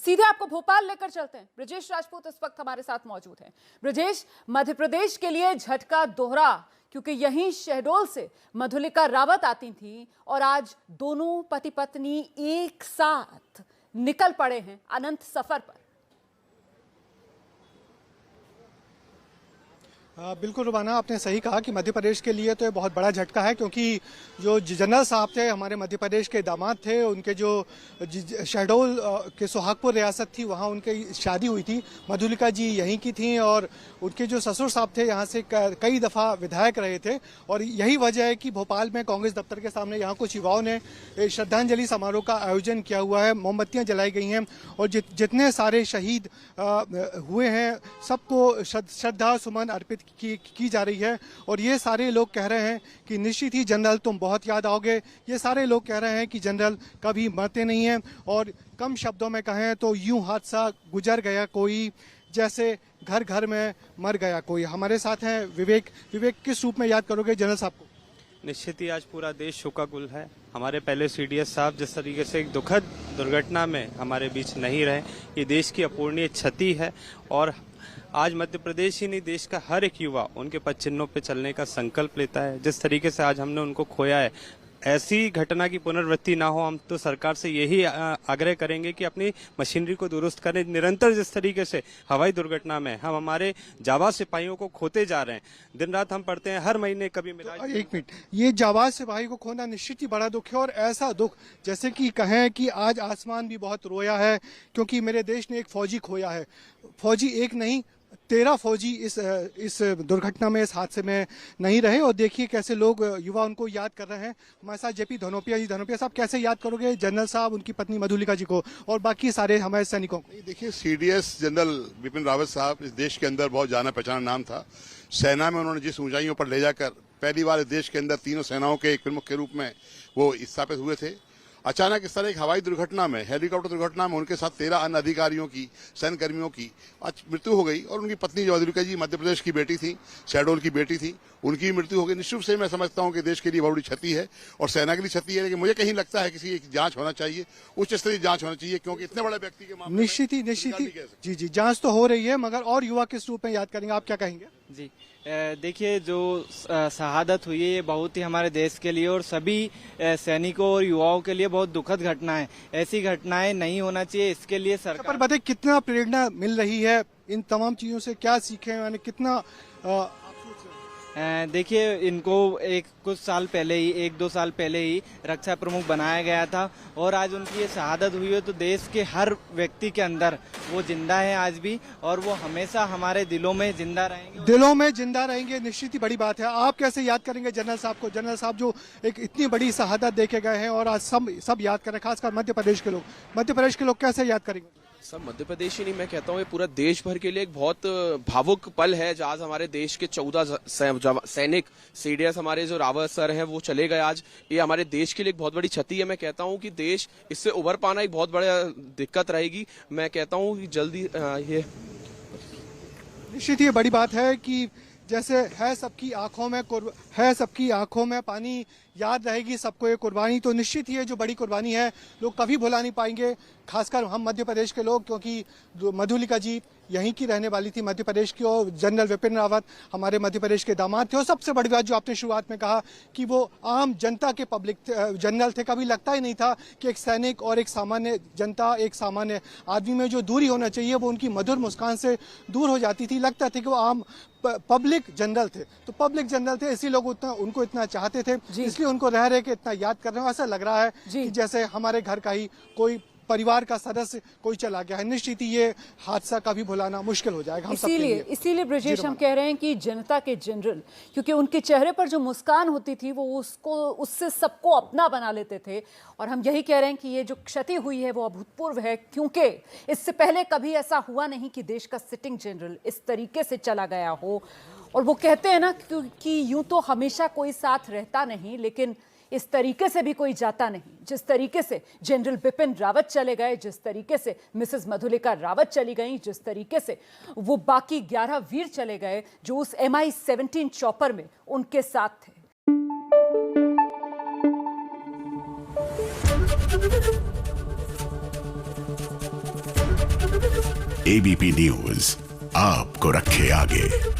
सीधे आपको भोपाल लेकर चलते हैं। ब्रजेश राजपूत इस वक्त हमारे साथ मौजूद हैं। ब्रजेश, मध्य प्रदेश के लिए झटका दोहरा, क्योंकि यहीं शहडोल से मधुलिका रावत आती थी और आज दोनों पति पत्नी एक साथ निकल पड़े हैं अनंत सफर पर। बिल्कुल रुबाना, आपने सही कहा कि मध्य प्रदेश के लिए तो ये बहुत बड़ा झटका है, क्योंकि जो जनरल साहब थे, हमारे मध्य प्रदेश के दामाद थे, उनके जो शहडोल के सुहागपुर रियासत थी, वहाँ उनकी शादी हुई थी। मधुलिका जी यहीं की थी और उनके जो ससुर साहब थे यहाँ से कई दफ़ा विधायक रहे थे। और यही वजह है कि भोपाल में कांग्रेस दफ्तर के सामने यहाँ कुछ युवाओं ने श्रद्धांजलि समारोह का आयोजन किया हुआ है। मोमबत्तियाँ जलाई गई हैं और जितने सारे शहीद हुए हैं सबको श्रद्धा सुमन अर्पित की जा रही है। और ये सारे लोग कह रहे हैं कि निश्चित ही जनरल तुम बहुत याद आओगे। ये सारे लोग कह रहे हैं कि जनरल कभी मरते नहीं हैं। और कम शब्दों में कहें तो यूं हादसा गुजर गया कोई, जैसे घर घर में मर गया कोई। हमारे साथ हैं विवेक। विवेक, किस रूप में याद करोगे जनरल साहब को? निश्चित ही आज पूरा देश शोकाकुल है। हमारे पहले सीडीएस साहब जिस तरीके से एक दुखद दुर्घटना में हमारे बीच नहीं रहे, ये देश की अपूरणीय क्षति है। और आज मध्य प्रदेश ही नहीं, देश का हर एक युवा उनके पद चिन्हों पे चलने का संकल्प लेता है। जिस तरीके से आज हमने उनको खोया है, ऐसी घटना की पुनरावृत्ति ना हो। हम तो सरकार से यही आग्रह करेंगे कि अपनी मशीनरी को दुरुस्त करें। निरंतर जिस तरीके से हवाई दुर्घटना में हम हमारे जाबाज सिपाहियों को खोते जा रहे हैं, दिन रात हम पढ़ते हैं, हर महीने कभी मिला। तो एक मिनट, ये जाबाज सिपाही को खोना निश्चित ही बड़ा दुख है। और ऐसा दुख जैसे कि कहें कि आज आसमान भी बहुत रोया है, क्योंकि मेरे देश ने एक फौजी खोया है। फौजी एक नहीं, 13 फौजी इस दुर्घटना में, इस हादसे में नहीं रहे। और देखिए कैसे लोग, युवा उनको याद कर रहे हैं। हमारे साथ जेपी धनोपिया जी। धनोपिया साहब, कैसे याद करोगे जनरल साहब, उनकी पत्नी मधुलिका जी को और बाकी सारे हमारे सैनिकों को? देखिए, सीडीएस जनरल बिपिन रावत साहब इस देश के अंदर बहुत जाना पहचाना नाम था। सेना में उन्होंने जिस ऊंचाइयों पर ले जाकर पहली बार इस देश के अंदर तीनों सेनाओं के एक प्रमुख के रूप में वो स्थापित हुए थे। अचानक इस तरह एक हवाई दुर्घटना में, हेलीकॉप्टर दुर्घटना में उनके साथ 13 अन्य अधिकारियों की, सैन्य कर्मियों की आज मृत्यु हो गई। और उनकी पत्नी जो मधुलिका जी मध्य प्रदेश की बेटी थी, शहडोल की बेटी थी, उनकी मृत्यु हो गई। निश्चित रूप से मैं समझता हूं कि देश के लिए बहुत बड़ी क्षति है और सेना के लिए क्षति है। लेकिन मुझे कहीं लगता है किसी एक जांच होना चाहिए, उच्च स्तरीय जांच होना चाहिए, क्योंकि इतने बड़े व्यक्ति के मामले निश्चित ही जी जांच तो हो रही है, मगर और युवा किस रूप में याद करेंगे, आप क्या कहेंगे? जी देखिए, जो शहादत हुई है ये बहुत ही हमारे देश के लिए और सभी सैनिकों और युवाओं के लिए बहुत दुखद घटना है। ऐसी घटनाएं नहीं होना चाहिए, इसके लिए सरकार। पर बताइए, कितना प्रेरणा मिल रही है इन तमाम चीजों से? क्या सीखे, यानी कितना देखिए, इनको कुछ साल पहले ही, 1-2 साल पहले ही रक्षा प्रमुख बनाया गया था और आज उनकी ये शहादत हुई है तो देश के हर व्यक्ति के अंदर वो जिंदा है आज भी, और वो हमेशा हमारे दिलों में जिंदा रहेंगे। दिलों में जिंदा रहेंगे, निश्चित ही बड़ी बात है। आप कैसे याद करेंगे जनरल साहब को? जनरल साहब जो एक इतनी बड़ी शहादत देके गए हैं और आज सब याद करें, खासकर मध्य प्रदेश के लोग। मध्य प्रदेश के लोग कैसे याद करेंगे? सब मध्य प्रदेश ही नहीं, मैं कहता हूँ ये पूरा देश भर के लिए एक बहुत भावुक पल है। आज हमारे देश के 14 सैनिक सीडीएस हमारे जो रावत सर हैं वो चले गए आज। ये हमारे देश के लिए एक बहुत बड़ी क्षति है। मैं कहता हूँ कि देश इससे उभर पाना एक बहुत बड़ा दिक्कत रहेगी। मैं कहता हूँ कि जल्दी ये निश्चित ही बड़ी बात है कि जैसे है सबकी आंखों में पानी, याद रहेगी सबको ये कुर्बानी। तो निश्चित ही ये जो बड़ी कुर्बानी है लोग कभी भुला नहीं पाएंगे, खासकर हम मध्य प्रदेश के लोग, क्योंकि मधुलिका जी यहीं की रहने वाली थी, मध्य प्रदेश की। और जनरल विपिन रावत हमारे मध्य प्रदेश के दामाद थे। और सबसे बड़ी बात जो आपने शुरुआत में कहा कि वो आम जनता के पब्लिक जनरल थे। कभी लगता ही नहीं था कि एक सैनिक और एक सामान्य जनता, एक सामान्य आदमी में जो दूरी होना चाहिए वो उनकी मधुर मुस्कान से दूर हो जाती थी। लगता था कि वो आम पब्लिक जनरल थे। तो पब्लिक जनरल थे, इसी लोग उनको इतना चाहते थे, इसलिए उनको रह के इतना याद कर रहे हो। ऐसा लग रहा है कि जैसे हमारे घर का ही कोई परिवार का सदस्य कोई चला गया है। निश्चित ही ये हादसा कभी भुलाना मुश्किल हो जाएगा हम सबके लिए। इसीलिए ब्रजेश, हम कह रहे हैं कि जनता के जनरल, क्योंकि उनके चेहरे पर जो मुस्कान होती थी वो उससे सबको अपना बना लेते थे। और हम यही कह रहे हैं कि ये जो क्षति हुई है वो अभूतपूर्व है, क्योंकि इससे पहले कभी ऐसा हुआ नहीं कि देश का सिटिंग जनरल इस तरीके से चला गया हो। और वो कहते हैं ना कि यूं तो हमेशा कोई साथ रहता नहीं, लेकिन इस तरीके से भी कोई जाता नहीं। जिस तरीके से जनरल बिपिन रावत चले गए, जिस तरीके से मिसेस मधुलिका रावत चली गई, जिस तरीके से वो बाकी 11 वीर चले गए जो उस MI-17 चॉपर में उनके साथ थे। एबीपी न्यूज आपको रखे आगे।